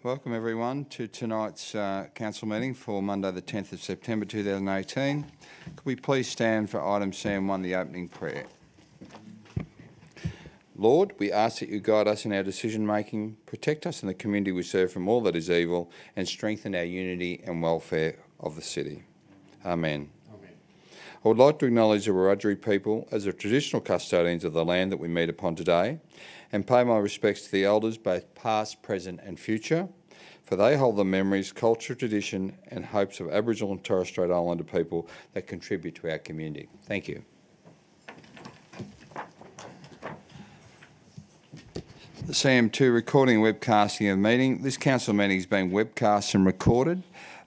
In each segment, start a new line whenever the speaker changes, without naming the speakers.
Welcome everyone to tonight's council meeting for Monday the 10th of September 2018. Could we please stand for item CM1, the opening prayer? Lord, we ask that you guide us in our decision making, protect us and the community we serve from all that is evil, and strengthen our unity and welfare of the city. Amen. I would like to acknowledge the Wiradjuri people as the traditional custodians of the land that we meet upon today, and pay my respects to the elders, both past, present and future, for they hold the memories, culture, tradition and hopes of Aboriginal and Torres Strait Islander people that contribute to our community. Thank you. The CM2 recording and webcasting of the meeting. This council meeting is being webcast and recorded.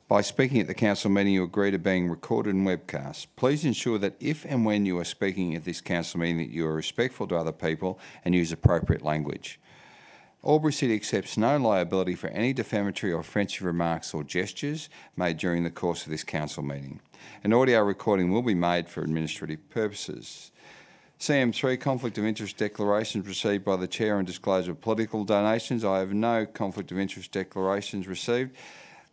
By speaking at the council meeting, you agree to being recorded and webcast. Please ensure that if and when you are speaking at this council meeting that you are respectful to other people and use appropriate language. AlburyCity accepts no liability for any defamatory or offensive remarks or gestures made during the course of this council meeting. An audio recording will be made for administrative purposes. CM3, conflict of interest declarations received by the Chair and disclosure of political donations. I have no conflict of interest declarations received.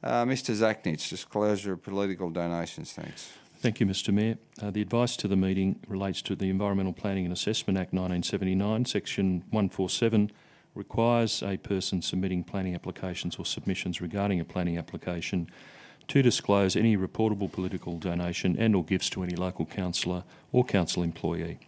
Mr Zachnich, disclosure of political donations, thanks.
Thank you, Mr Mayor. The advice to the meeting relates to the Environmental Planning and Assessment Act 1979, Section 147, requires a person submitting planning applications or submissions regarding a planning application to disclose any reportable political donation and or gifts to any local councillor or council employee.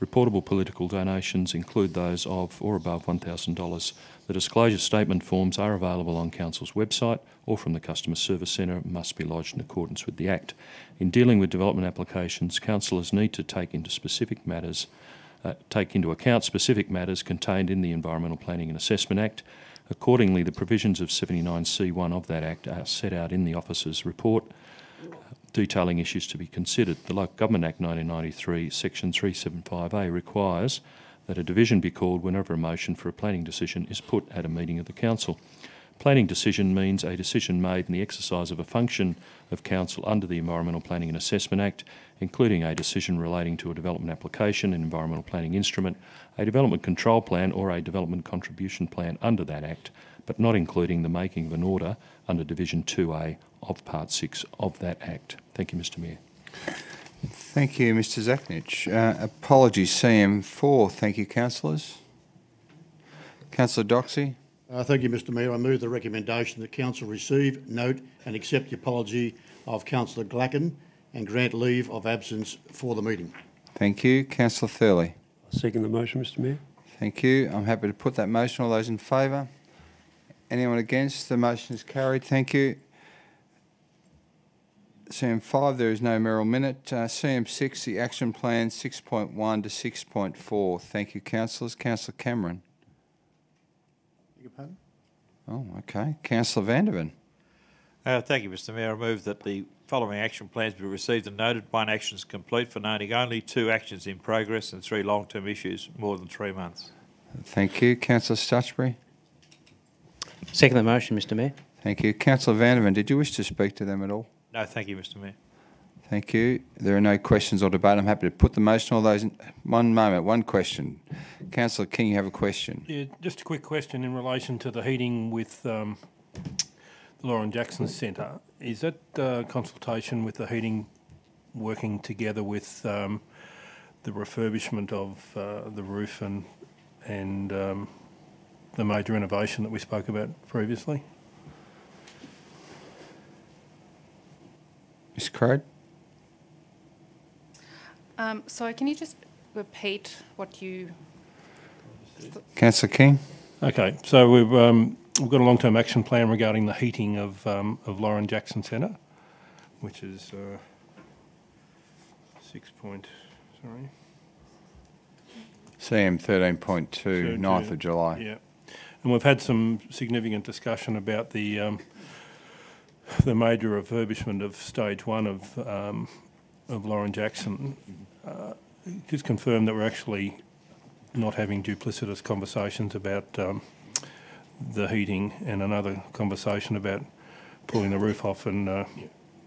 Reportable political donations include those of or above $1,000. The disclosure statement forms are available on Council's website or from the Customer Service Centre and must be lodged in accordance with the Act. In dealing with development applications, councillors need to take into account specific matters contained in the Environmental Planning and Assessment Act. Accordingly, the provisions of 79C1 of that Act are set out in the Officer's report, detailing issues to be considered. The Local Government Act 1993, Section 375A requires that a division be called whenever a motion for a planning decision is put at a meeting of the Council. Planning decision means a decision made in the exercise of a function of Council under the Environmental Planning and Assessment Act, including a decision relating to a development application, an environmental planning instrument, a development control plan or a development contribution plan under that Act, but not including the making of an order under Division 2A of Part 6 of that Act. Thank you, Mr Mayor.
Thank you, Mr Zachnich. Apologies, CM4. Thank you, councillors. Councillor Doxey.
Thank you, Mr Mayor. I move the recommendation that Council receive, note and accept the apology of Councillor Glacken and grant leave of absence for the meeting.
Thank you. Councillor Thurley.
I second the motion, Mr Mayor.
Thank you. I'm happy to put that motion. All those in favour? Anyone against? The motion is carried. Thank you. CM5, there is no Merrill minute. CM6, the action plan 6.1 to 6.4. Thank you, councillors. Councillor Cameron.
Beg your pardon?
Oh, okay. Councillor Vandervan.
Thank you, Mr Mayor. I move that the following action plans be received and noted. 1, actions complete for noting only. 2, actions in progress, and 3, long-term issues more than 3 months.
Thank you. Councillor Stutchbury.
Second the motion, Mr Mayor.
Thank you. Councillor Vandervan, did you wish to speak to them at all?
No, thank you, Mr Mayor.
Thank you. There are no questions or debate. I'm happy to put the motion. All those in, one moment, one question. Councillor King, you have a question.
Yeah, just a quick question in relation to the heating with the Lauren Jackson Centre. Is that consultation with the heating working together with the refurbishment of the roof and the major renovation that we spoke about previously?
Ms Crode?
So can you just repeat what you...
Councillor King?
Okay, so we've got a long-term action plan regarding the heating of Lauren Jackson Centre, which is 6 point, sorry.
CM 13.2, 9th of July.
Yeah, and we've had some significant discussion about the major refurbishment of stage 1 of Lauren Jackson. Just confirm that we're actually not having duplicitous conversations about the heating and another conversation about pulling the roof off and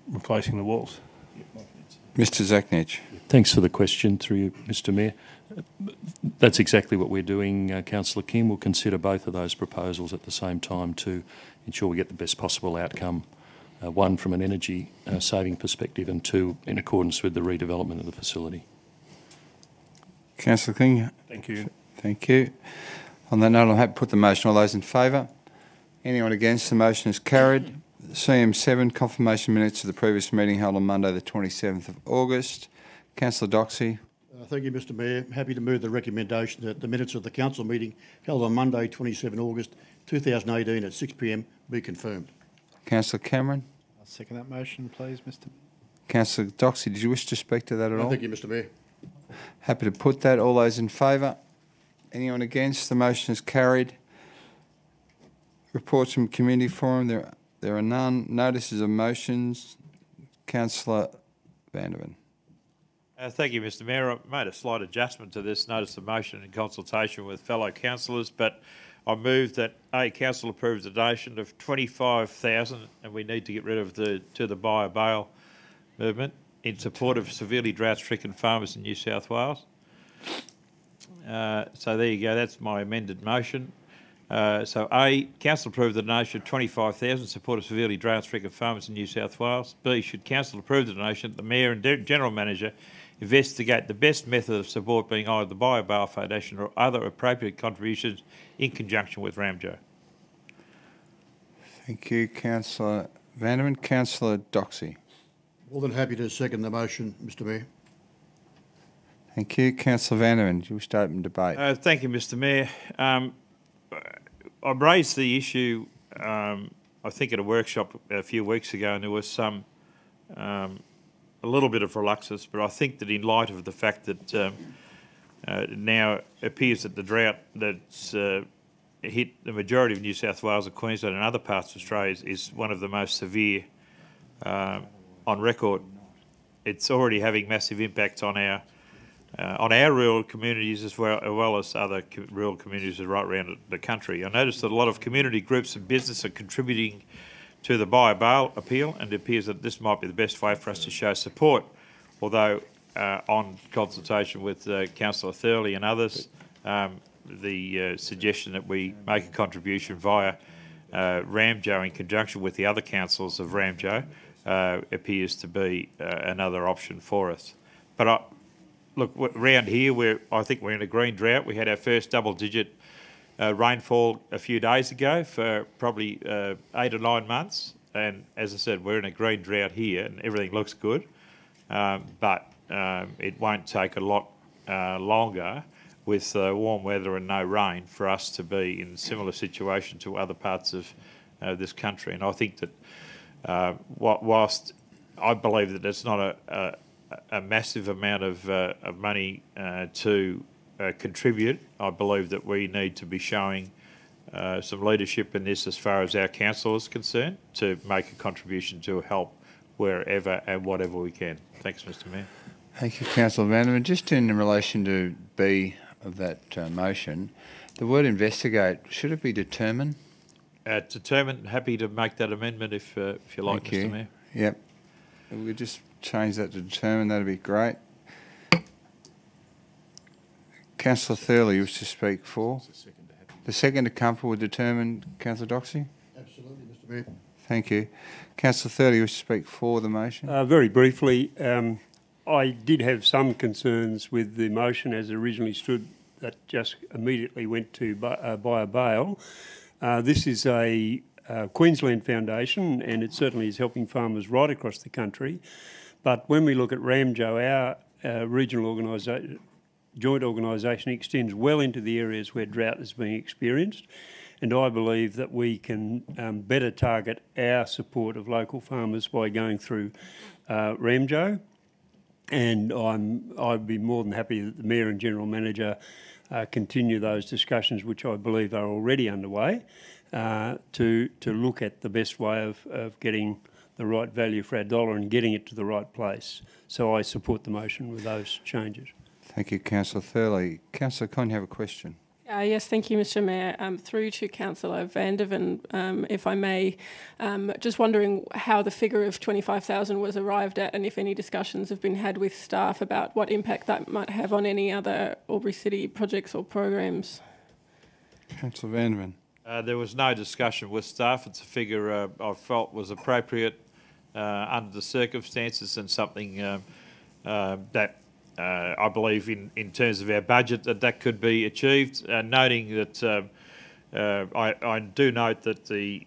replacing the walls.
Mr Zaknich.
Thanks for the question, through you, Mr Mayor. That's exactly what we're doing, Councillor Kim. We'll consider both of those proposals at the same time to ensure we get the best possible outcome, one from an energy saving perspective and two in accordance with the redevelopment of the facility.
Councillor King.
Thank you.
Thank you. On that note, I'll have to put the motion. All those in favour? Anyone against? The motion is carried. CM7, confirmation minutes of the previous meeting held on Monday the 27th of August. Councillor Doxey.
Thank you, Mr Mayor. Happy to move the recommendation that the minutes of the council meeting held on Monday, 27 August 2018 at 6 p.m. be confirmed.
Councillor Cameron.
I'll second that motion, please, Mr.
Councillor Doxey, did you wish to speak to that at all?
Thank you, Mr Mayor.
Happy to put that. All those in favour? Anyone against? The motion is carried. Reports from Community Forum. There are none. Notices of motions. Councillor Vanderman.
Thank you, Mr Mayor. I've made a slight adjustment to this notice of motion in consultation with fellow councillors, but I move that council approves the donation of $25,000, and we need to get rid of the buy a bale movement, in support of severely drought-stricken farmers in New South Wales. So there you go. That's my amended motion. So council approve the donation of $25,000 in support of severely drought-stricken farmers in New South Wales. B, should council approve the donation, the Mayor and General Manager investigate the best method of support being either the Buy a Bale Foundation or other appropriate contributions in conjunction with Ramjo.
Thank you, Councillor Vanderman. Councillor Doxey.
More than happy to second the motion, Mr Mayor.
Thank you. Councillor Vanderman, do you wish to open debate?
Thank you, Mr Mayor. I raised the issue, I think, at a workshop a few weeks ago, and there was a little bit of reluctance, but I think that in light of the fact that it now appears that the drought that's hit the majority of New South Wales and Queensland and other parts of Australia is one of the most severe on record. It's already having massive impacts on our rural communities as well as other rural communities right around the country. I noticed that a lot of community groups and business are contributing to the Buy a Bale appeal, and it appears that this might be the best way for us to show support, although on consultation with Councillor Thurley and others, the suggestion that we make a contribution via Ramjo in conjunction with the other councils of Ramjo appears to be another option for us. But look, around here, I think we're in a green drought. We had our first double-digit rainfall a few days ago for probably 8 or 9 months. And as I said, we're in a green drought here and everything looks good. But it won't take a lot longer with warm weather and no rain for us to be in a similar situation to other parts of this country. And I think that whilst I believe that it's not a massive amount of money to contribute, I believe that we need to be showing some leadership in this as far as our council is concerned to make a contribution to help wherever and whatever we can. Thanks, Mr Mayor.
Thank you, Councillor Vanderman. Just in relation to B of that motion, the word investigate, should it be determine?
Determined, happy to make that amendment if you like,
Thank you.
Mr Mayor.
Yep. We just change that to determine, that'd be great. Councillor Thurley, you wish to speak for? The second to comfortable with determined, Councillor Doxey?
Absolutely, Mr Mayor.
Thank you. Councillor Thurley, you wish to speak for the motion?
Very briefly, I did have some concerns with the motion as it originally stood that just immediately went to buy a bale. This is a Queensland foundation and it certainly is helping farmers right across the country. But when we look at Ramjo, our regional joint organisation extends well into the areas where drought is being experienced. And I believe that we can better target our support of local farmers by going through Ramjo. And I'd be more than happy that the Mayor and General Manager continue those discussions, which I believe are already underway, to look at the best way of getting the right value for our dollar and getting it to the right place. So I support the motion with those changes.
Thank you, Councillor Thurley. Councillor Con, you have a question?
Yes, thank you, Mr Mayor. Through to Councillor Vanderven, if I may, just wondering how the figure of 25,000 was arrived at and if any discussions have been had with staff about what impact that might have on any other Albury City projects or programs.
Councillor Vanderven.
There was no discussion with staff. It's a figure I felt was appropriate under the circumstances and something that I believe in terms of our budget that could be achieved. Noting that I do note that the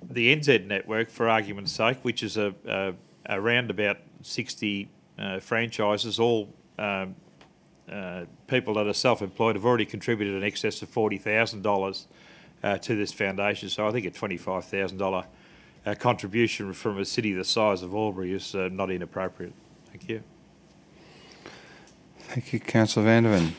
NZ network, for argument's sake, which is around about 60 franchises, all people that are self-employed, have already contributed in excess of $40,000 to this foundation. So I think a $25,000 contribution from a city the size of Albury is not inappropriate. Thank you.
Thank you, Councillor Vanderven.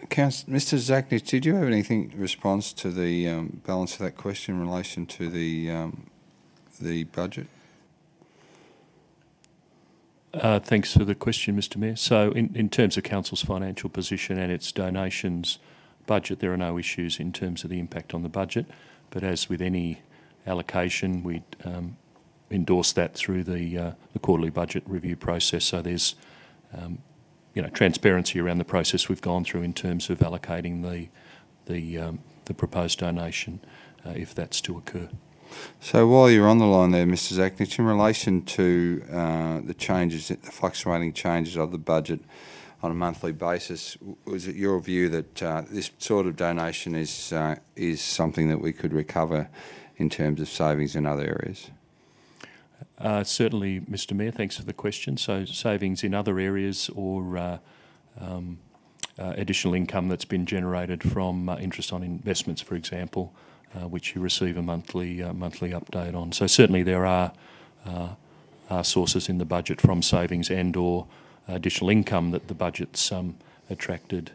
Mr Zachnich, did you have anything in response to the balance of that question in relation to the budget?
Thanks for the question, Mr Mayor. So in terms of Council's financial position and its donations budget, there are no issues in terms of the impact on the budget. But as with any allocation, we endorse that through the quarterly budget review process. So there's transparency around the process we've gone through in terms of allocating the proposed donation, if that's to occur.
So while you're on the line there, Mr Zachnich, in relation to the fluctuating changes of the budget on a monthly basis, was it your view that this sort of donation is something that we could recover in terms of savings in other areas?
Certainly, Mr Mayor, thanks for the question. So savings in other areas or additional income that's been generated from interest on investments, for example, which you receive a monthly update on. So certainly there are sources in the budget from savings and or additional income that the budget's attracted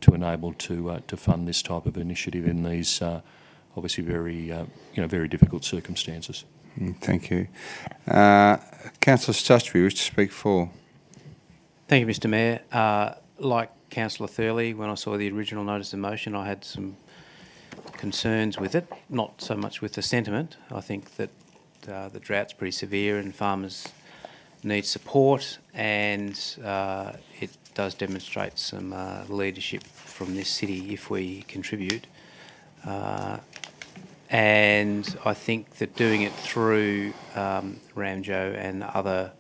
to enable to fund this type of initiative in these obviously very difficult circumstances.
Thank you. Councillor Stutchbury, wish to speak for.
Thank you, Mr Mayor. Like Councillor Thurley, when I saw the original notice of motion, I had some concerns with it, not so much with the sentiment. I think that the drought's pretty severe and farmers need support, and it does demonstrate some leadership from this city if we contribute. And I think that doing it through Ramjo and other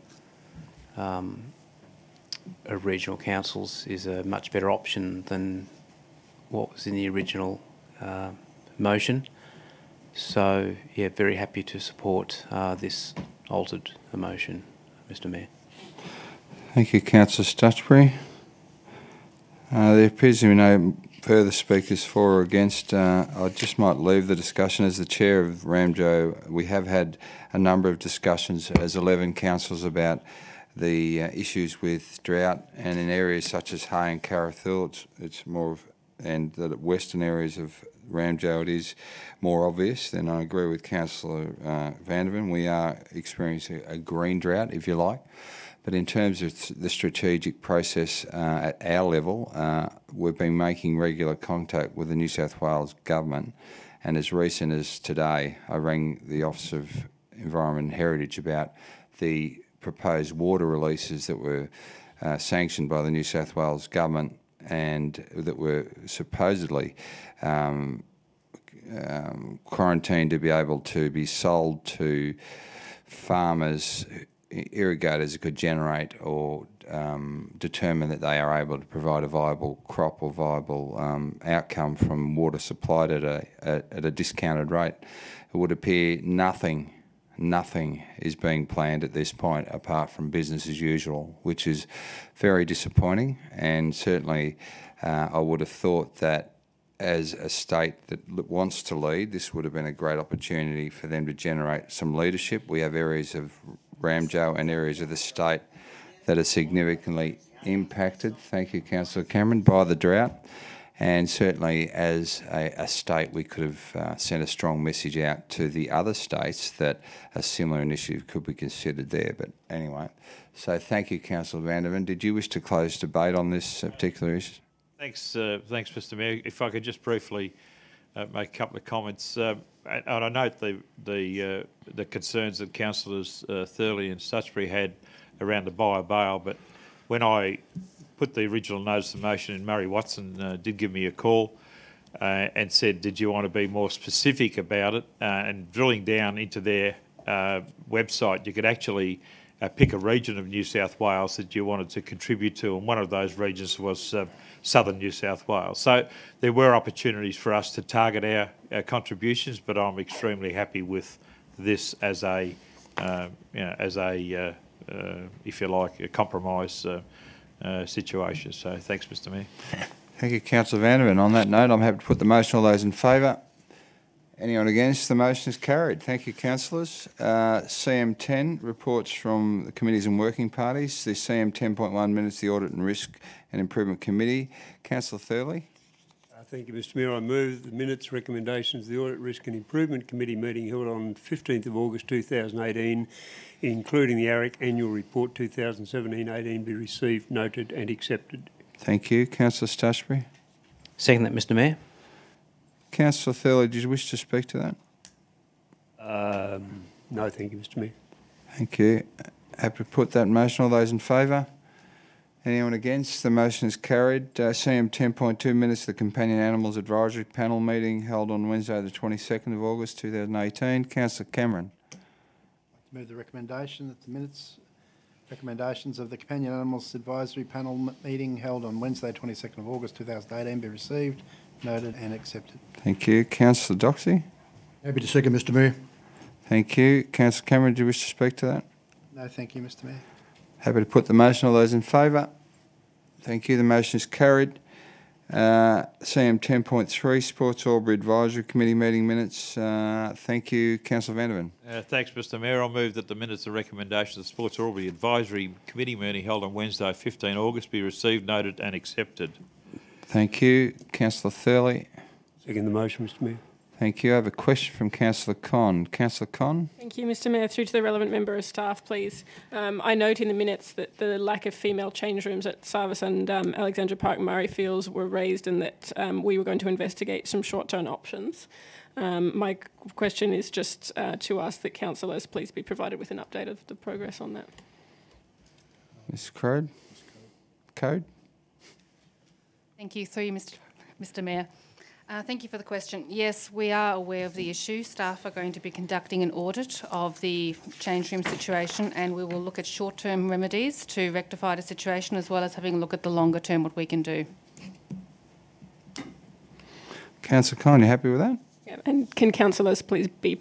regional councils is a much better option than what was in the original motion. So, yeah, very happy to support this altered motion, Mr Mayor.
Thank you, Councillor Stutchbury. There appears to be no further speakers for or against. I just might leave the discussion. As the chair of Ramjo, we have had a number of discussions as 11 councils about the issues with drought, and in areas such as Hay and Carrathul, it's more of, and the western areas of Ramjo, it is more obvious. Then I agree with Councillor Vanderven. We are experiencing a green drought, if you like. But in terms of the strategic process at our level, we've been making regular contact with the New South Wales government, and as recent as today, I rang the Office of Environment and Heritage about the proposed water releases that were sanctioned by the New South Wales government and that were supposedly quarantined to be able to be sold to farmers, irrigators who could generate or determine that they are able to provide a viable crop or viable outcome from water supplied at a discounted rate. It would appear nothing is being planned at this point apart from business as usual, which is very disappointing. And certainly I would have thought that as a state that wants to lead, this would have been a great opportunity for them to generate some leadership. We have areas of Ramjo and areas of the state that are significantly impacted, thank you, Councillor Cameron, by the drought. And certainly as a state, we could have sent a strong message out to the other states that a similar initiative could be considered there. But anyway, so thank you, Councillor Vanderven. Did you wish to close debate on this particular issue?
Thanks, Mr Mayor. If I could just briefly make a couple of comments. And I note the concerns that councillors Thurley and Stutchbury had around the buyer bail, but when I put the original notice of motion in, Murray Watson did give me a call and said, did you want to be more specific about it? And drilling down into their website, you could actually pick a region of New South Wales that you wanted to contribute to, and one of those regions was southern New South Wales. So there were opportunities for us to target our contributions, but I'm extremely happy with this as a, if you like, a compromise situation. So thanks, Mr Mayor.
Thank you, Councillor Vandervan. On that note, I'm happy to put the motion. All those in favour? Anyone against? The motion is carried. Thank you, councillors. CM10, reports from the committees and working parties. The CM 10.1 minutes, the Audit and Risk and Improvement Committee. Councillor Thurley.
Thank you, Mr Mayor. I move the minutes recommendations of the Audit, Risk and Improvement Committee meeting held on 15th of August 2018, including the ARIC Annual Report 2017-18, be received, noted and accepted.
Thank you. Councillor Stutchbury.
Second that, Mr Mayor.
Councillor Thurley, did you wish to speak to that?
No, thank you, Mr Mayor.
Thank you. Happy to put that motion. All those in favour? Anyone against? The motion is carried. CM 10.2 minutes, the Companion Animals Advisory Panel meeting held on Wednesday the 22nd of August 2018. Councillor Cameron.
Move the recommendation that the recommendations of the Companion Animals Advisory Panel meeting held on Wednesday 22nd of August 2018 be received, noted and accepted.
Thank you. Councillor Doxey.
Happy to second, Mr Mayor.
Thank you. Councillor Cameron, do you wish to speak to that?
No, thank you, Mr Mayor.
Happy to put the motion. All those in favour? Thank you. The motion is carried. CM 10.3, Sports Albury Advisory Committee meeting minutes. Thank you. Councillor Vandervan.
Thanks, Mr Mayor. I'll move that the minutes of recommendation of the Sports Albury Advisory Committee meeting held on Wednesday, 15 August, be received, noted and accepted.
Thank you. Councillor Thurley.
Second the motion, Mr Mayor.
Thank you. I have a question from Councillor Conn. Councillor Conn.
Thank you, Mr Mayor. Through to the relevant member of staff, please. I note in the minutes that the lack of female change rooms at Sarvis and Alexandra Park Murrayfields were raised, and that we were going to investigate some short-term options. My question is just to ask that councillors please be provided with an update of the progress on that.
Ms. Crode. Code.
Thank you. Through you, Mr Mayor. Thank you for the question. Yes, we are aware of the issue. Staff are going to be conducting an audit of the change room situation, and we will look at short-term remedies to rectify the situation, as well as having a look at the longer term, what we can do.
Councillor Conn, you happy with that?
Yeah. And can councillors please be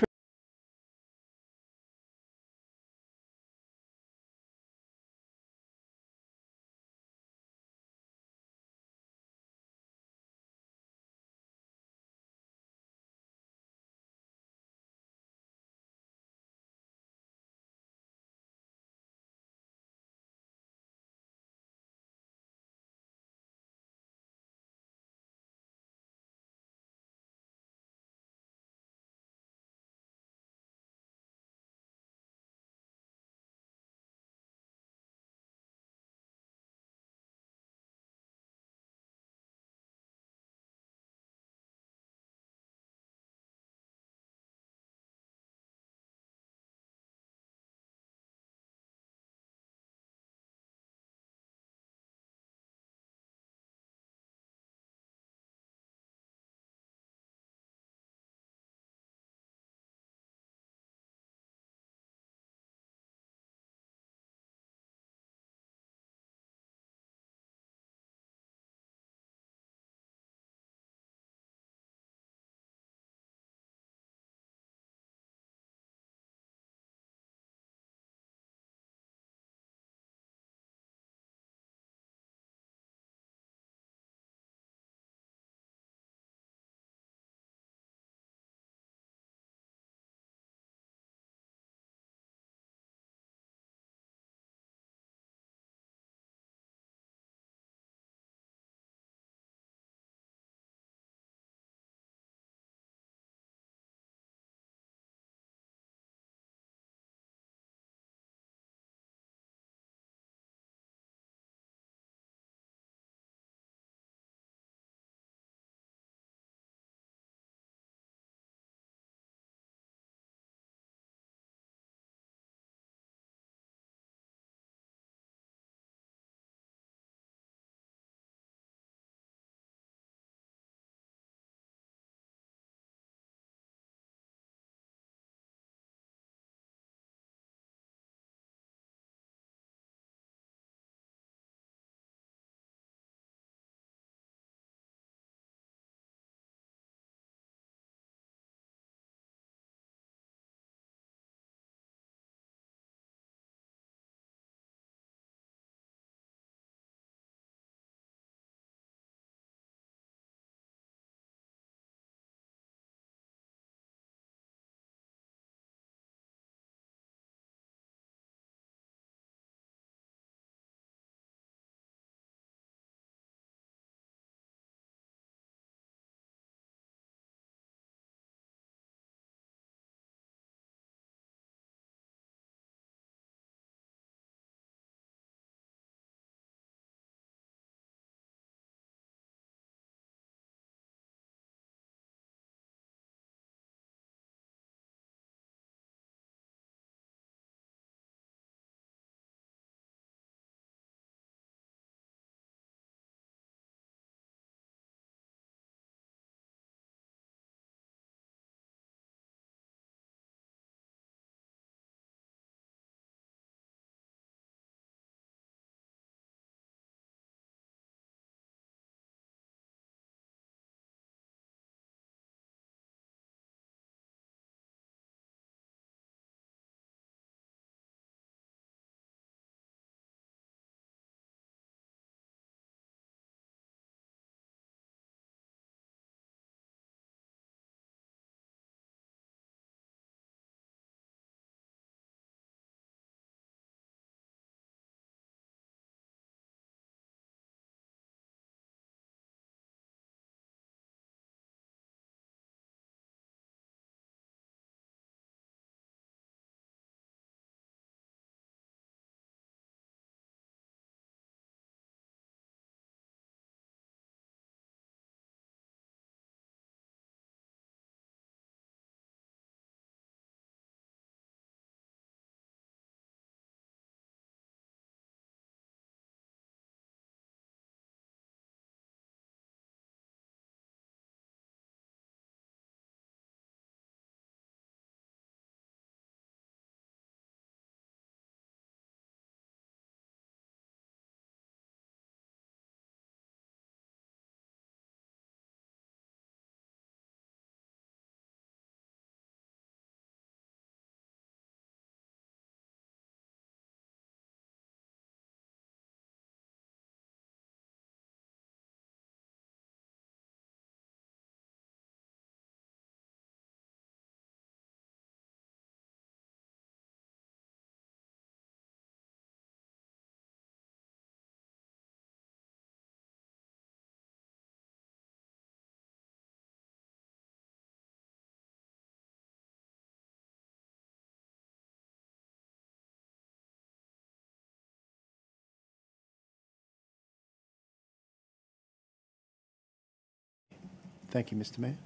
Thank you, Mr Mayor.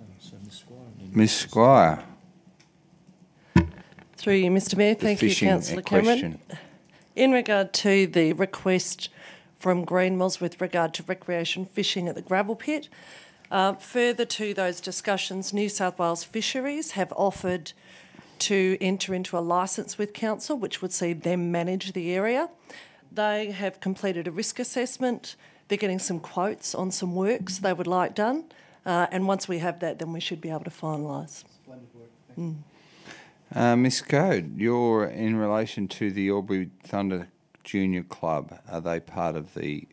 Ms Squire.
Through you, Mr Mayor. Thank you, Councillor Cameron. In regard to the request from Greenmills with regard to recreation fishing at the gravel pit, further to those discussions, New South Wales Fisheries have offered to enter into a licence with Council, which would see them manage the area. They have completed a risk assessment. They're getting some quotes on some works they would like done. And once we have that, then we should be able to finalise.
Splendid work. Thank you.
Ms Code, you're in relation to the Albury Thunder Junior Club. Are they part of the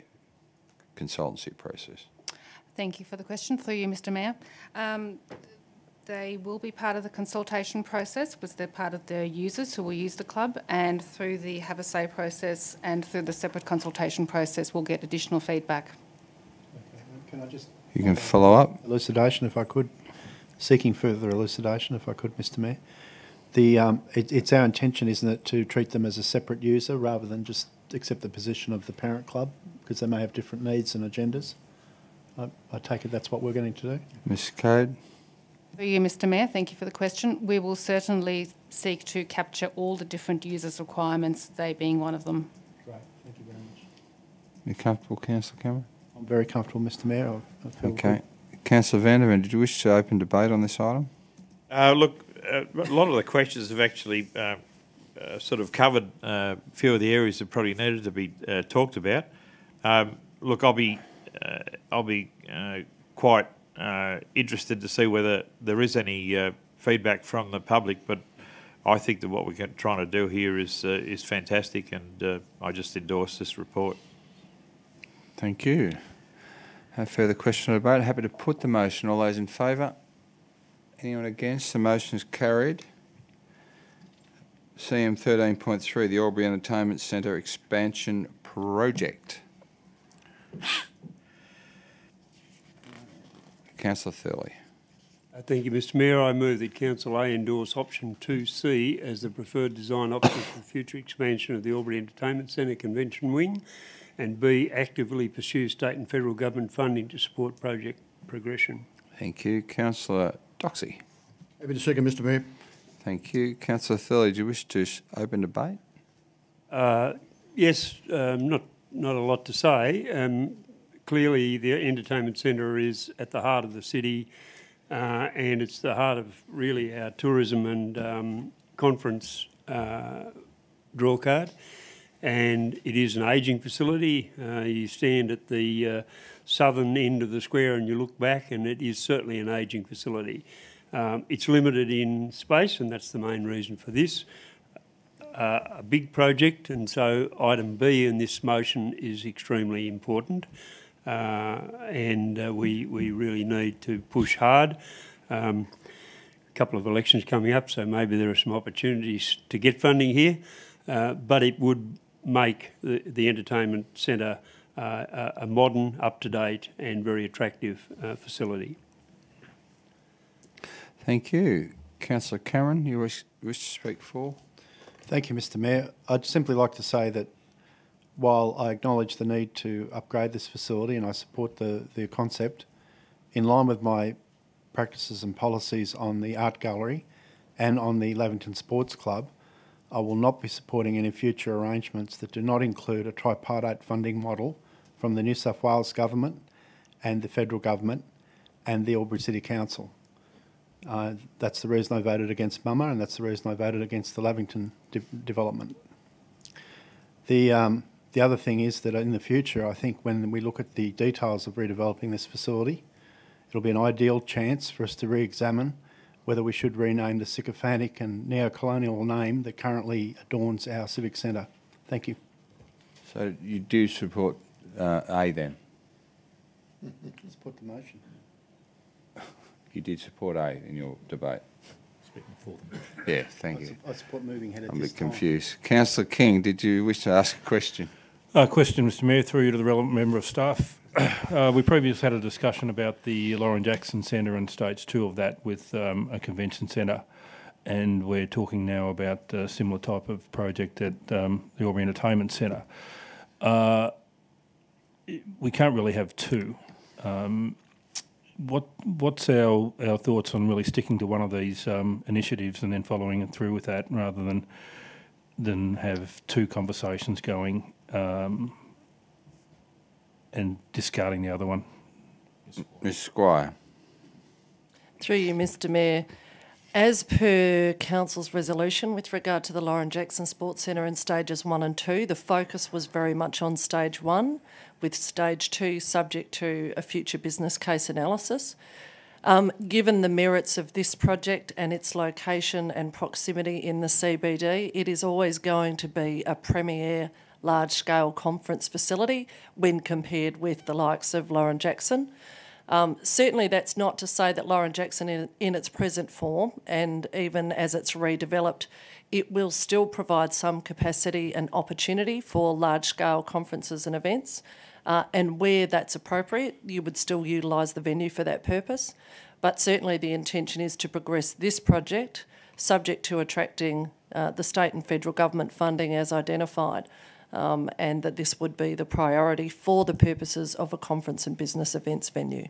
consultancy process?
Thank you for the question. Through you, Mr Mayor. They will be part of the consultation process because they're part of the users who will use the club, and through the have a say process and through the separate consultation process we'll get additional feedback.
Okay. Can I just...
You can follow up.
Elucidation, if I could. Seeking further elucidation, if I could, Mr Mayor. It's our intention, isn't it, to treat them as a separate user rather than just accept the position of the parent club, because they may have different needs and agendas. I take it that's what we're going to do.
Ms Code.
Through you, Mr Mayor, thank you for the question. We will certainly seek to capture all the different users' requirements, they being one of them.
Great, thank you very much.
You comfortable, Councillor Cameron?
I'm very comfortable, Mr Mayor. I feel
okay. Councillor Vandervan, did you wish to open debate on this item?
Look, a lot of the questions have actually sort of covered a few of the areas that probably needed to be talked about. Look, I'll be quite interested to see whether there is any feedback from the public, but I think that what we're trying to do here is fantastic, and I just endorse this report.
Thank you. No further question or debate. Happy to put the motion. All those in favour? Anyone against? The motion is carried. CM 13.3, the Albury Entertainment Centre Expansion Project. Councillor Thurley.
Thank you, Mr Mayor. I move that Council A endorse option 2C as the preferred design option for future expansion of the Albury Entertainment Centre Convention Wing, and B, actively pursue state and federal government funding to support project progression.
Thank you. Councillor Doxey.
Happy to second, Mr Mayor.
Thank you. Councillor Thurley, do you wish to open debate?
Yes, not a lot to say. Clearly, the entertainment centre is at the heart of the city, and it's the heart of really our tourism and conference draw card. And it is an ageing facility. You stand at the southern end of the square and you look back, and it is certainly an ageing facility. It's limited in space, and that's the main reason for this. A big project, and so item B in this motion is extremely important, and we really need to push hard. A couple of elections coming up, so maybe there are some opportunities to get funding here, but it would make the entertainment centre a modern, up-to-date and very attractive facility.
Thank you. Councillor Cameron, you wish to speak for?
Thank you, Mr Mayor. I'd simply like to say that while I acknowledge the need to upgrade this facility and I support the concept, in line with my practices and policies on the art gallery and on the Lavington Sports Club, I will not be supporting any future arrangements that do not include a tripartite funding model from the New South Wales Government and the Federal Government and the Albury City Council. That's the reason I voted against Mumma, and that's the reason I voted against the Lavington development. The other thing is that in the future, I think when we look at the details of redeveloping this facility, it'll be an ideal chance for us to re-examine whether we should rename the sycophantic and neo-colonial name that currently adorns our civic centre. Thank you.
So you do support A then?
Let's put the motion.
You did support A in your debate?
Speaking for the motion.
Yeah, thank you.
I support moving ahead at
I'm a
this
bit
time.
confused. Councillor King, did you wish to ask a question?
Question, Mr Mayor, through you to the relevant member of staff. We previously had a discussion about the Lauren Jackson Centre and stage 2 of that with a convention centre, and we're talking now about a similar type of project at the Albury Entertainment Centre. We can't really have two. what's our thoughts on really sticking to one of these initiatives and then following it through with that, rather than have two conversations going and discarding the other one?
Ms Squire.
Through you, Mr Mayor, as per Council's resolution with regard to the Lauren Jackson Sports Centre in stages 1 and 2, the focus was very much on stage 1, with stage 2 subject to a future business case analysis. Given the merits of this project and its location and proximity in the CBD, it is always going to be a premier large-scale conference facility when compared with the likes of Lauren Jackson. Certainly that's not to say that Lauren Jackson in its present form, and even as it's redeveloped, it will still provide some capacity and opportunity for large-scale conferences and events. And where that's appropriate, you would still utilise the venue for that purpose. But certainly the intention is to progress this project, subject to attracting the state and federal government funding as identified, and that this would be the priority for the purposes of a conference and business events venue.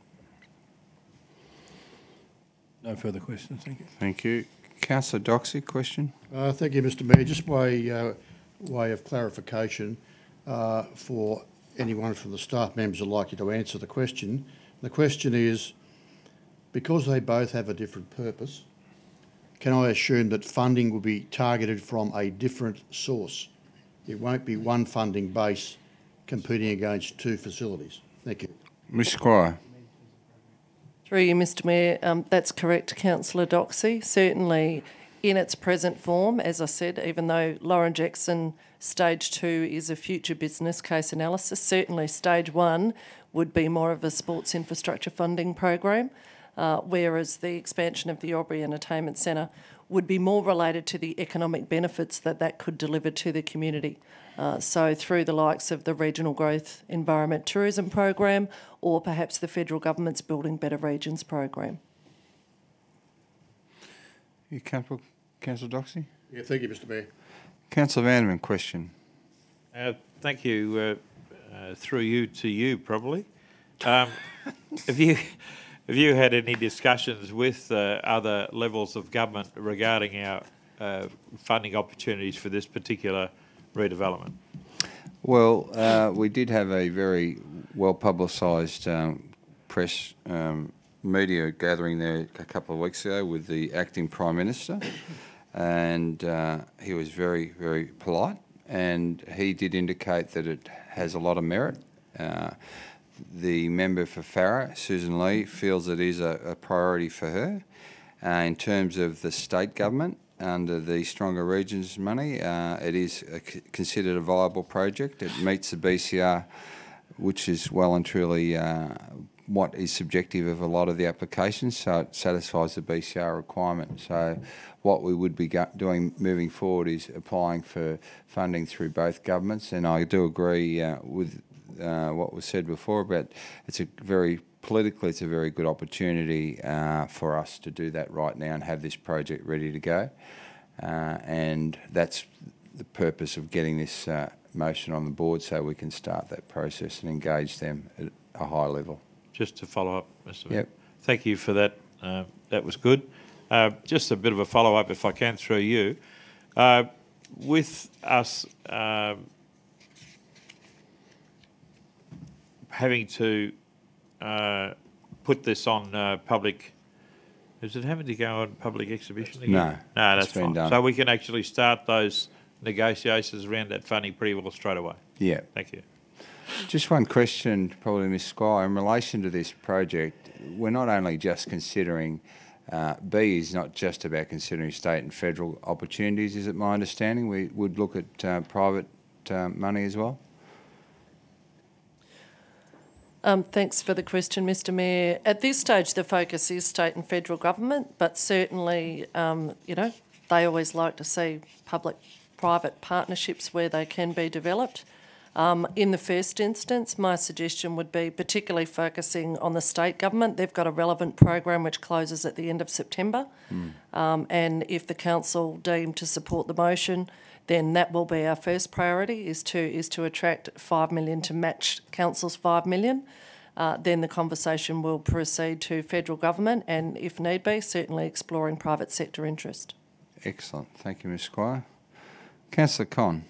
No further questions, thank you.
Thank you. Councillor Doxey, question?
Thank you, Mr Mayor. Just by way of clarification for anyone from the staff members who'd like you to answer the question. The question is, because they both have a different purpose, can I assume that funding will be targeted from a different source? It won't be one funding base competing against two facilities. Thank you.
Ms Squire.
Through you, Mr Mayor, that's correct, Councillor Doxey. Certainly in its present form, as I said, even though Lauren Jackson Stage 2 is a future business case analysis, certainly Stage 1 would be more of a sports infrastructure funding program, whereas the expansion of the Albury Entertainment Centre would be more related to the economic benefits that could deliver to the community. So through the likes of the Regional Growth Environment Tourism Program, or perhaps the federal government's Building Better Regions program.
You comfortable, Councillor Doxey?
Yeah, thank you, Mr Mayor.
Councillor Vanderman, question.
Thank you. Through you to you, probably. Have you had any discussions with other levels of government regarding our funding opportunities for this particular redevelopment?
Well, we did have a very well-publicised press media gathering there a couple of weeks ago with the acting Prime Minister, and he was very, very polite, and he did indicate that it has a lot of merit. The member for Farrer, Susan Lee, feels it is a priority for her. In terms of the state government, under the Stronger Regions money, it is considered a viable project. It meets the BCR, which is well and truly what is subjective of a lot of the applications, so it satisfies the BCR requirement. So what we would be doing moving forward is applying for funding through both governments, and I do agree with what was said before about it's a very politically it's a very good opportunity for us to do that right now and have this project ready to go, and that's the purpose of getting this motion on the board, so we can start that process and engage them at a high level. Just
to follow up, Mr.
Yep.
Thank you for that. That was good. Just a bit of a follow-up, if I can, through you. With us having to put this on public, is it having to go on public exhibition again?
No.
No, that's
been
fine.
done.
So we can actually start those negotiations around that funding pretty well straight away.
Yeah.
Thank you.
Just one question, probably Ms Squire, in relation to this project. We're not only just considering, B is not just about considering state and federal opportunities, is it my understanding? We would look at private money as well?
Thanks for the question, Mr Mayor. At this stage, the focus is state and federal government, but certainly, you know, they always like to see public-private partnerships where they can be developed. In the first instance, my suggestion would be particularly focusing on the state government. They've got a relevant program which closes at the end of September, and if the council deem to support the motion, then that will be our first priority, is to attract $5 million to match council's $5 million. then the conversation will proceed to federal government and, if need be, certainly exploring private sector interest.
Excellent. Thank you, Ms Squire. Councillor Con.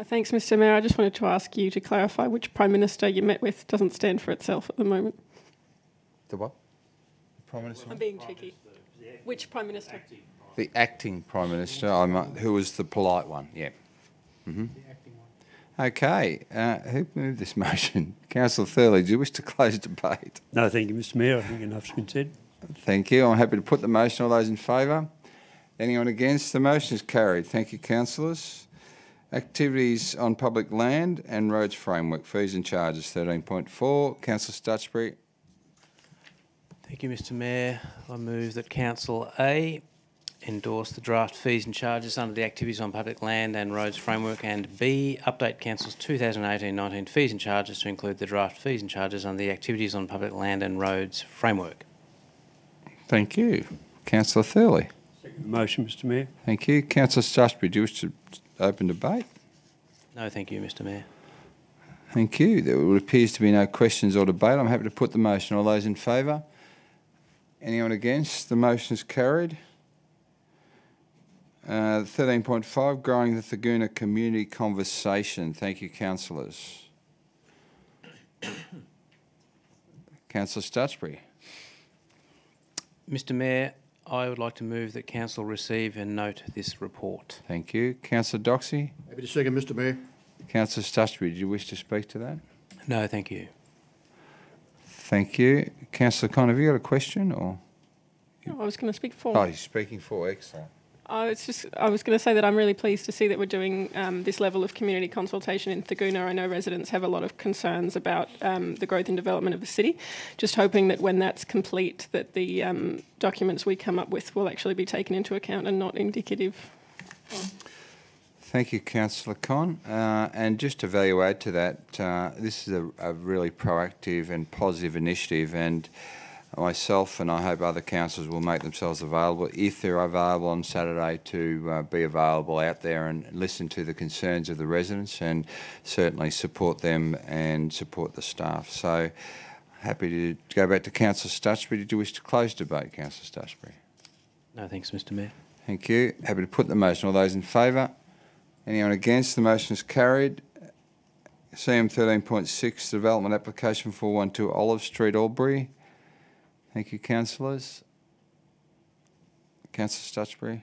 Thanks, Mr Mayor. I just wanted to ask you to clarify which Prime Minister you met with doesn't stand for itself at the moment.
The what? The Prime Minister?
I'm being cheeky. Which Prime Minister?
The acting Prime Minister, who was the polite one, yeah. Mm-hmm. Okay, who moved this motion? Councillor Thurley, do you wish to close debate?
No, thank you, Mr Mayor. I think enough's been said.
Thank you. I'm happy to put the motion. All those in favour? Anyone against? The motion is carried. Thank you, councillors. Activities on public land and roads framework, fees and charges, 13.4. Councillor Stutchbury.
Thank you, Mr Mayor. I move that Council A endorse the draft fees and charges under the activities on public land and roads framework, and B, update Council's 2018-19 fees and charges to include the draft fees and charges under the activities on public land and roads framework.
Thank you. Councillor Thurley.
Second motion, Mr Mayor.
Thank you. Councillor Stutchbury, do you wish to open debate?
No, thank you, Mr Mayor.
Thank you. There appears to be no questions or debate. I'm happy to put the motion. All those in favour? Anyone against? The motion is carried. 13.5, growing the Thaguna community conversation. Thank you, councillors. Councillor Stutchbury.
Mr Mayor, I would like to move that Council receive and note this report.
Thank you. Councillor Doxey.
Happy to second, Mr Mayor.
Councillor Stutchbury, do you wish to speak to that?
No, thank you.
Thank you. Councillor Con, have you got a question or?
No, I was going to speak for.
Oh, you're speaking for. Excellent.
I was going to say that I'm really pleased to see that we're doing this level of community consultation in Thaguna. I know residents have a lot of concerns about the growth and development of the city. Just hoping that when that's complete, that the documents we come up with will actually be taken into account and not indicative.
Thank you, Councillor Con. And just to value add to that, this is a really proactive and positive initiative, and myself and I hope other councillors will make themselves available, if they're available on Saturday, to be available out there and listen to the concerns of the residents and certainly support them and support the staff. So happy to go back to Councillor Stutchbury. Did you wish to close debate, Councillor Stutchbury?
No, thanks, Mr Mayor.
Thank you. Happy to put the motion. All those in favour? Anyone against? The motion is carried. CM 13.6, development application 412 Olive Street, Albury. Thank you, councillors. Councillor Stutchbury.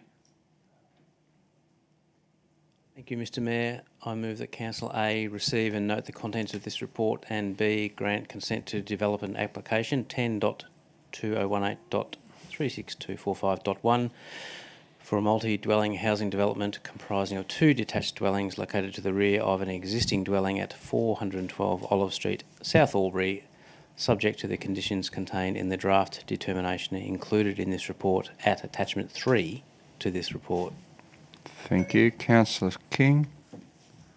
Thank you, Mr Mayor. I move that Council A receive and note the contents of this report, and B, grant consent to develop an application 10.2018.36245.1 for a multi-dwelling housing development comprising of 2 detached dwellings located to the rear of an existing dwelling at 412 Olive Street, South Albury, subject to the conditions contained in the draft determination included in this report at attachment 3 to this report.
Thank you. Councillor King.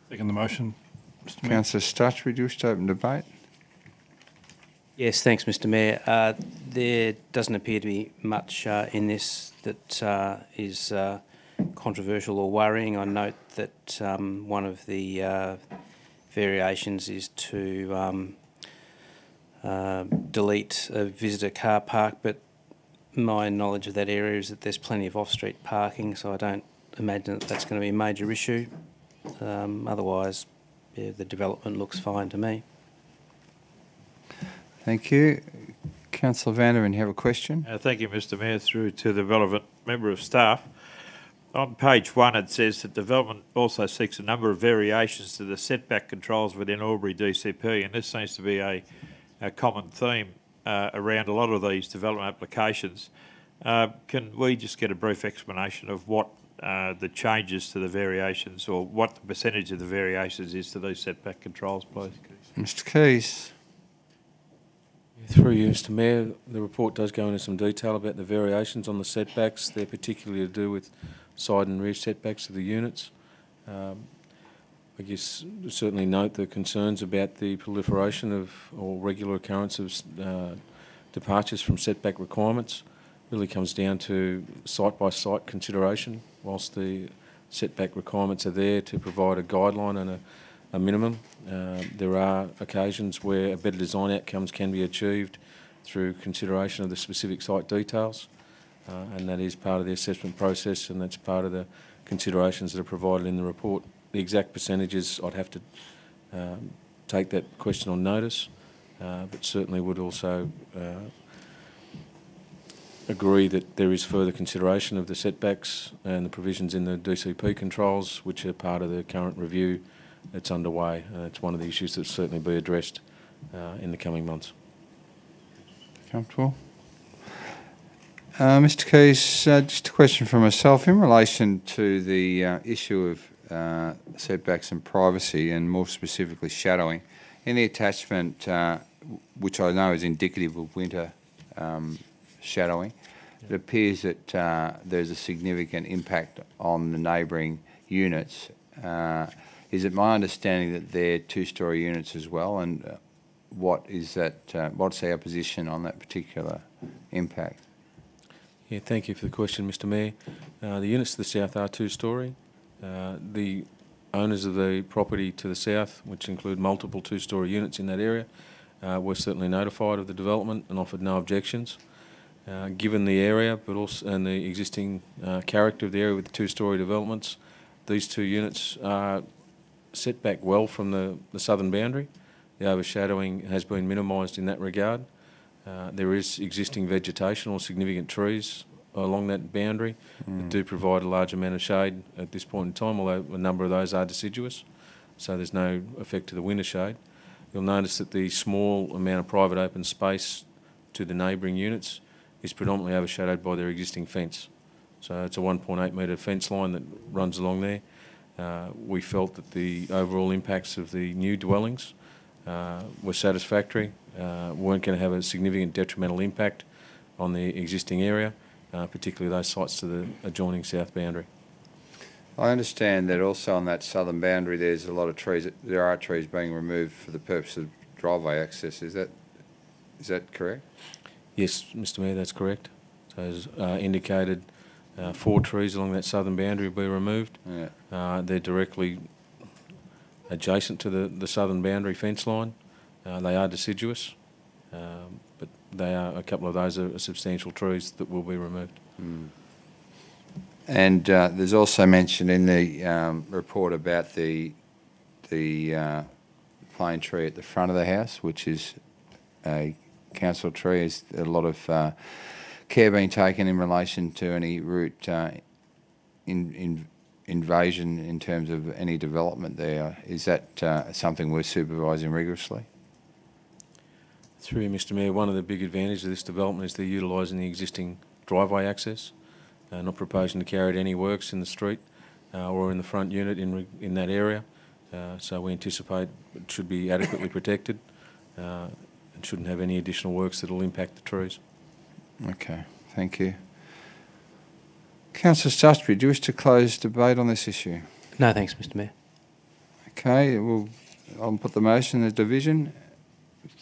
Second the motion, Mr Mayor.
Councillor Stutchbury, do you wish to open debate?
Yes, thanks, Mr Mayor. There doesn't appear to be much in this that is controversial or worrying. I note that one of the variations is to delete a visitor car park, but my knowledge of that area is that there's plenty of off-street parking, so I don't imagine that that's going to be a major issue. Otherwise, yeah, the development looks fine to me.
Thank you. Councillor Vanderman, you have a question?
Thank you, Mr Mayor. Through to the relevant member of staff. On page 1, it says that development also seeks a number of variations to the setback controls within Albury DCP, and this seems to be a common theme around a lot of these development applications. Can we just get a brief explanation of what the changes to the variations, or what the percentage of the variations is to these setback controls, please?
Mr Keys.
Through you, Mr Mayor, the report does go into some detail about the variations on the setbacks. They're particularly to do with side and rear setbacks of the units. I guess certainly note the concerns about the proliferation of or regular occurrence of departures from setback requirements. Really comes down to site-by-site consideration, whilst the setback requirements are there to provide a guideline and a minimum. There are occasions where better design outcomes can be achieved through consideration of the specific site details, and that is part of the assessment process, and that's part of the considerations that are provided in the report. The exact percentages, I'd have to take that question on notice, but certainly would also agree that there is further consideration of the setbacks and the provisions in the DCP controls, which are part of the current review that's underway. It's one of the issues that will certainly be addressed in the coming months.
Comfortable? Mr. Keys, just a question from myself in relation to the issue of setbacks and privacy, and more specifically shadowing. In the attachment, which I know is indicative of winter shadowing, it appears that there's a significant impact on the neighbouring units. Is it my understanding that they're two-storey units as well, and what is that? What's our position on that particular impact?
Yeah, thank you for the question, Mr. Mayor. The units to the south are two-storey. The owners of the property to the south, which include multiple two-storey units in that area, were certainly notified of the development and offered no objections. Given the area, but also and the existing character of the area with the two-storey developments, these two units are set back well from the southern boundary. The overshadowing has been minimised in that regard. There is existing vegetation or significant trees along that boundary that do provide a large amount of shade at this point in time, although a number of those are deciduous, so there's no effect to the winter shade. You'll notice that the small amount of private open space to the neighbouring units is predominantly overshadowed by their existing fence. So it's a 1.8 metre fence line that runs along there. We felt that the overall impacts of the new dwellings were satisfactory, weren't going to have a significant detrimental impact on the existing area, particularly those sites to the adjoining south boundary.
I understand that also on that southern boundary there's a lot of trees, there are trees being removed for the purpose of driveway access. Is that correct?
Yes, Mr. Mayor, that's correct. So as indicated, 4 trees along that southern boundary will be removed. Yeah. They're directly adjacent to the southern boundary fence line. They are deciduous, but a couple of those are substantial trees that will be removed.
And there's also mention in the report about the plane tree at the front of the house, which is a council tree. Is a lot of care being taken in relation to any root invasion in terms of any development there? Is that something we're supervising rigorously?
Through you, Mr. Mayor, one of the big advantages of this development is they're utilising the existing driveway access, not proposing to carry out any works in the street or in the front unit in that area. So we anticipate it should be adequately protected and shouldn't have any additional works that will impact the trees. Okay,
thank you. Councillor Stutchbury, do you wish to close debate on this issue?
No, thanks, Mr. Mayor.
Okay, I'll put the motion in the division.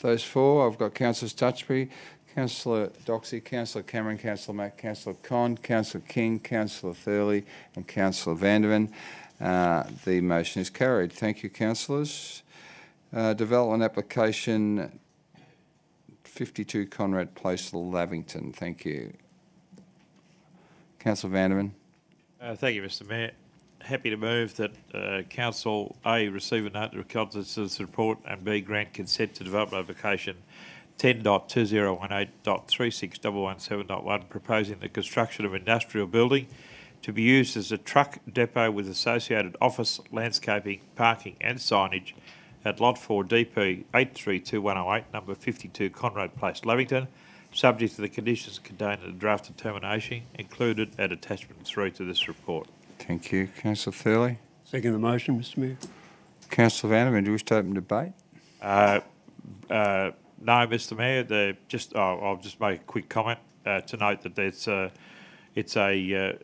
Those 4, I've got Councillor Stutchbury, Councillor Doxey, Councillor Cameron, Councillor Mack, Councillor Conn, Councillor King, Councillor Thurley and Councillor Vandervan. The motion is carried. Thank you, councillors. Development application 52 Conrad Place, Lavington. Thank you. Councillor Vandervan.
Thank you, Mr. Mayor. Happy to move that Council A receive a note of confidence of this report and B grant consent to development application 10.2018.36117.1 proposing the construction of industrial building to be used as a truck depot with associated office, landscaping, parking and signage at Lot 4 DP 832108, number 52 Conrad Place, Lavington, subject to the conditions contained in the draft determination included at attachment 3 to this report.
Thank you. Councillor Thurley.
Second the motion, Mr. Mayor.
Councillor Vandervan, do you wish to open debate?
No, Mr. Mayor. I'll just make a quick comment to note that it's a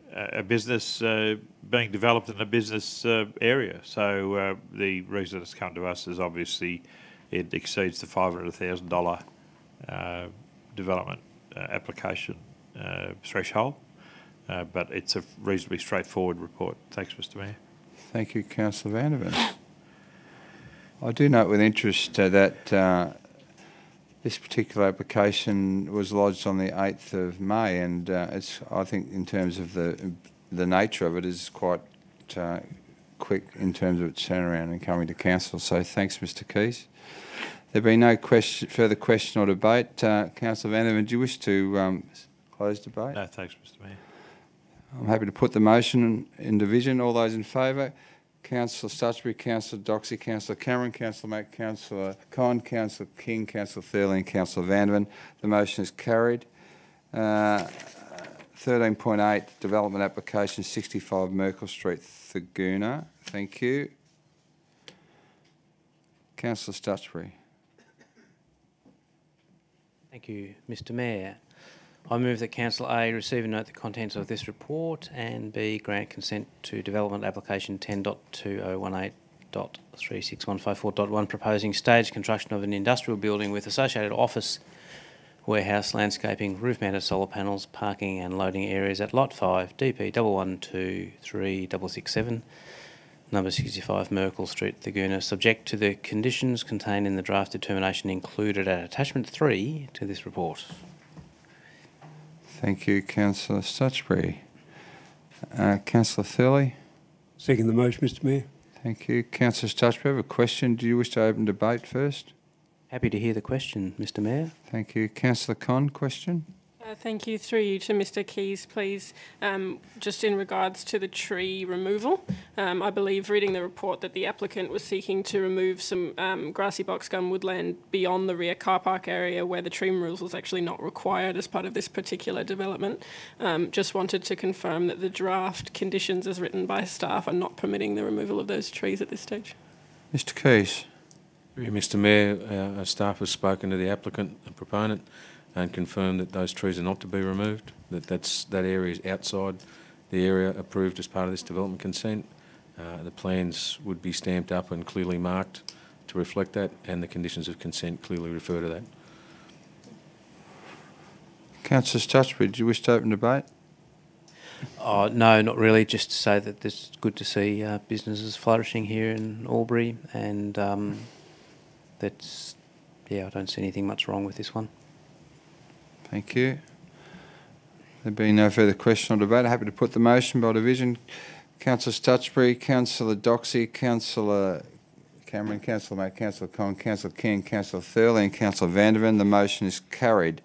business being developed in a business area. So the reason it's come to us is obviously it exceeds the $500,000 development application threshold. But it's a reasonably straightforward report. Thanks, Mr. Mayor.
Thank you, Councillor Vandervan. I do note with interest that this particular application was lodged on the 8th of May, and it's, I think, in terms of the nature of it, is quite quick in terms of its turnaround and coming to council. So thanks, Mr. Keys. There being no further question or debate, Councillor Vanderman, do you wish to close debate?
No, thanks, Mr. Mayor.
I'm happy to put the motion in division. All those in favour? Councillor Stutchbury, Councillor Doxey, Councillor Cameron, Councillor Mack, Councillor Con, Councillor King, Councillor Thurley and Councillor Vanderman. The motion is carried. 13.8, Development Application 65 Merkel Street, Thaguna. Thank you. Councillor Stutchbury.
Thank you, Mr. Mayor. I move that Council A receive and note the contents of this report, and B, grant consent to development application 10.2018.36154.1, proposing staged construction of an industrial building with associated office, warehouse, landscaping, roof-mounted solar panels, parking and loading areas at Lot 5, DP 1123667, number 65 Merkel Street, Thaguna, subject to the conditions contained in the draft determination included at attachment 3 to this report.
Thank you, Councillor Stutchbury. Councillor Thurley.
Second the motion, Mr. Mayor.
Thank you. Councillor Stutchbury, I have a question. Do you wish to open debate first?
Happy to hear the question, Mr. Mayor.
Thank you. Councillor Con, question?
Thank you. Through you to Mr. Keys, please. Just in regards to the tree removal, I believe reading the report that the applicant was seeking to remove some grassy boxgum woodland beyond the rear car park area where the tree removal is actually not required as part of this particular development. Just wanted to confirm that the draft conditions as written by staff are not permitting the removal of those trees at this stage.
Mr. Keys.
Mr. Mayor, our staff has spoken to the applicant, the proponent, and confirmed that those trees are not to be removed, that area is outside the area approved as part of this development consent. The plans would be stamped up and clearly marked to reflect that, and the conditions of consent clearly refer to that.
Councillor Stutchbury, do you wish to open debate?
No, not really. Just to say that it's good to see businesses flourishing here in Albury, and I don't see anything much wrong with this one.
Thank you. There being no further question or debate, I'm happy to put the motion by division. Councillor Stutchbury, Councillor Doxey, Councillor Cameron, Councillor Mack, Councillor Con, Councillor King, Councillor Thurley and Councillor Vandervan. The motion is carried.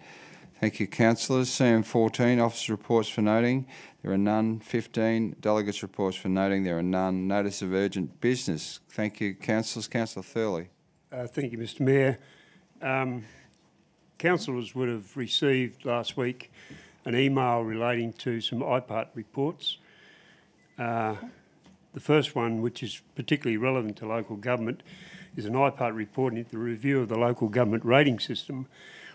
Thank you, councillors. CM14, officers' reports for noting. There are none. 15, delegates' reports for noting. There are none. Notice of urgent business. Thank you, councillors. Councillor Thurley.
Thank you, Mr. Mayor. Councillors would have received last week an email relating to some IPART reports. The first one, which is particularly relevant to local government, is an IPART report into the review of the local government rating system,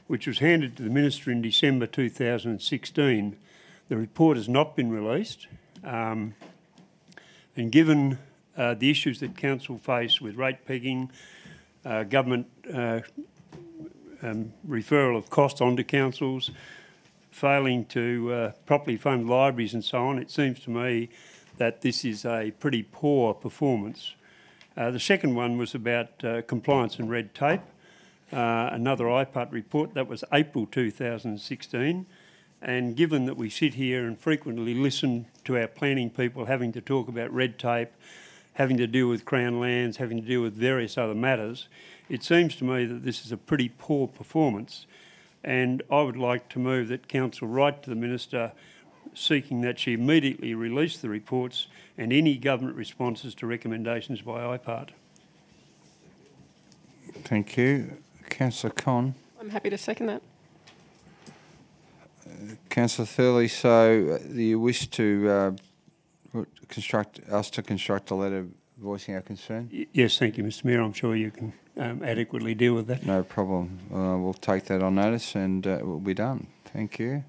which was handed to the Minister in December 2016. The report has not been released, and given the issues that council face with rate pegging, government referral of costs onto councils, failing to properly fund libraries and so on, it seems to me that this is a pretty poor performance. The second one was about compliance and red tape, another IPART report. That was April 2016, and given that we sit here and frequently listen to our planning people having to talk about red tape, having to deal with Crown lands, having to deal with various other matters, it seems to me that this is a pretty poor performance, and I would like to move that council write to the Minister seeking that she immediately release the reports and any government responses to recommendations by IPART.
Thank you. Councillor Con.
I'm happy to second that.
Councillor Thurley, so you wish to construct a letter voicing our concern?
Yes, thank you, Mr. Mayor. I'm sure you can adequately deal with that.
No problem. We'll take that on notice and it will be done. Thank you.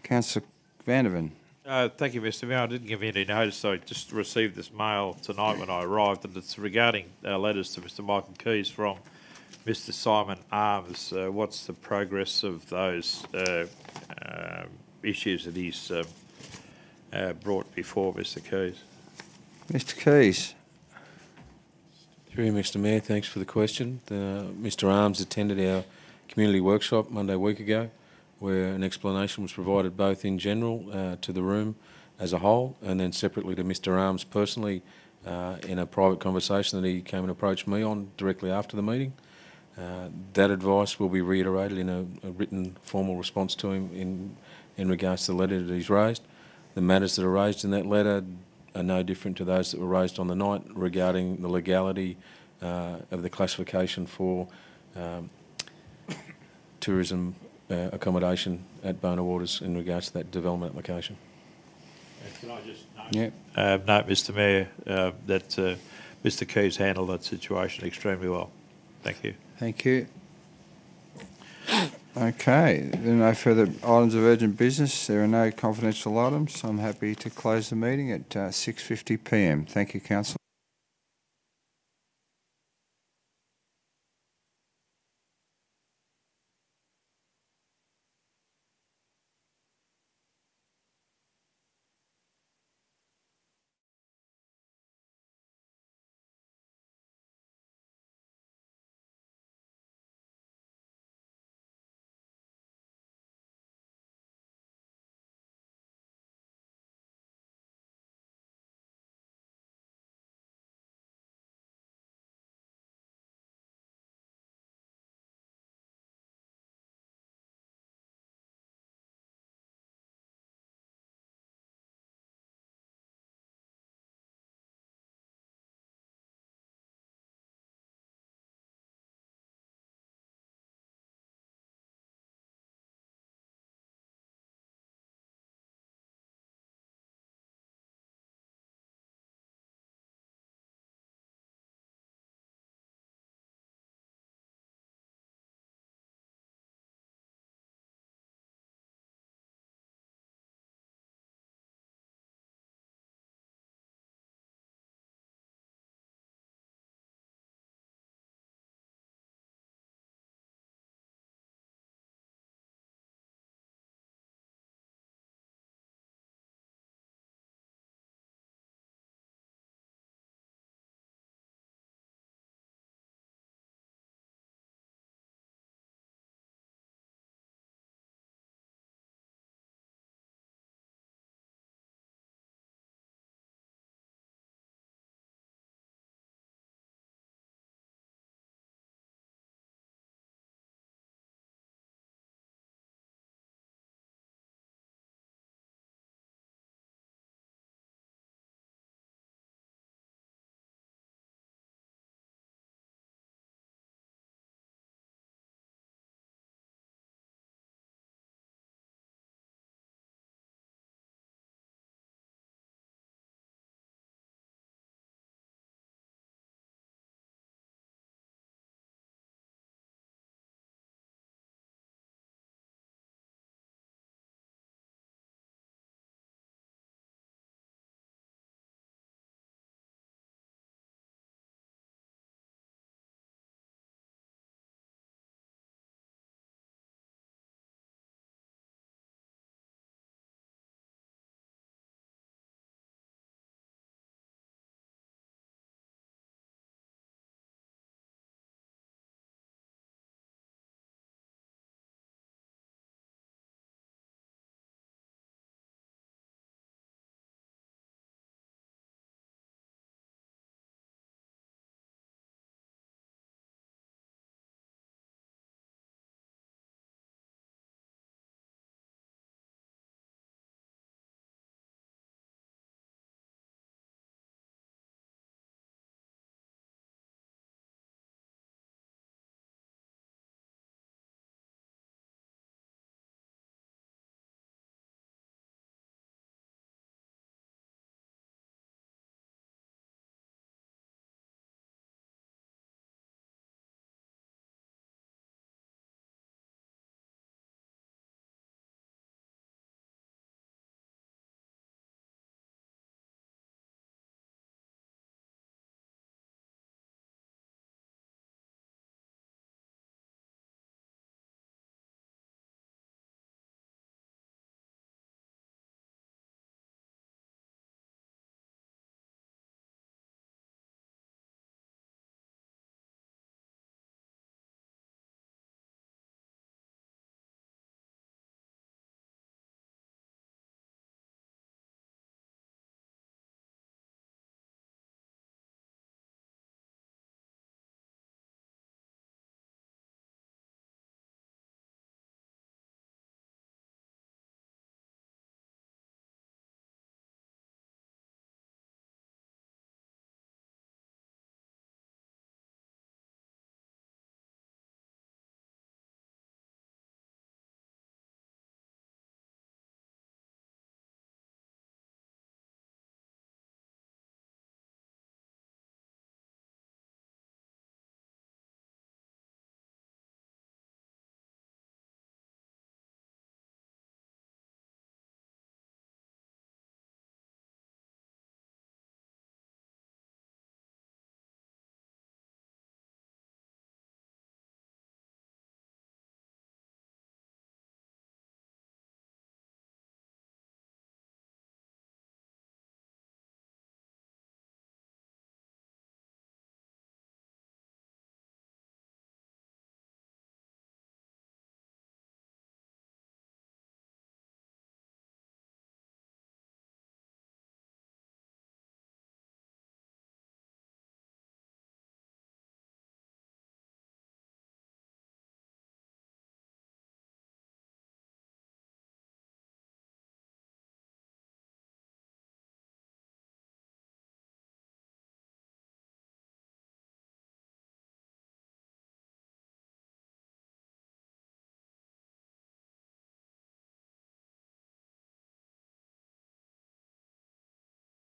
Councillor Vandervan.
Thank you, Mr. Mayor. I didn't give you any notice. I just received this mail tonight when I arrived, and it's regarding letters to Mr. Michael Keys from Mr. Simon Arms. What's the progress of those issues that he's brought before Mr. Keys?
Mr. Keys.
Through you, Mr Mayor, thanks for the question. Mr Arms attended our community workshop Monday week ago, where an explanation was provided both in general to the room as a whole and then separately to Mr Arms personally in a private conversation that he came and approached me on directly after the meeting. That advice will be reiterated in a written formal response to him in regards to the letter that he's raised. The matters that are raised in that letter are no different to those that were raised on the night regarding the legality of the classification for tourism accommodation at Bona Waters in regards to that development application.
Can I just note, Mr Mayor, that Mr Keys handled that situation extremely well. Thank you.
Thank you. Okay, there are no further items of urgent business. There are no confidential items. I'm happy to close the meeting at 6:50 p.m. Thank you, Councillor.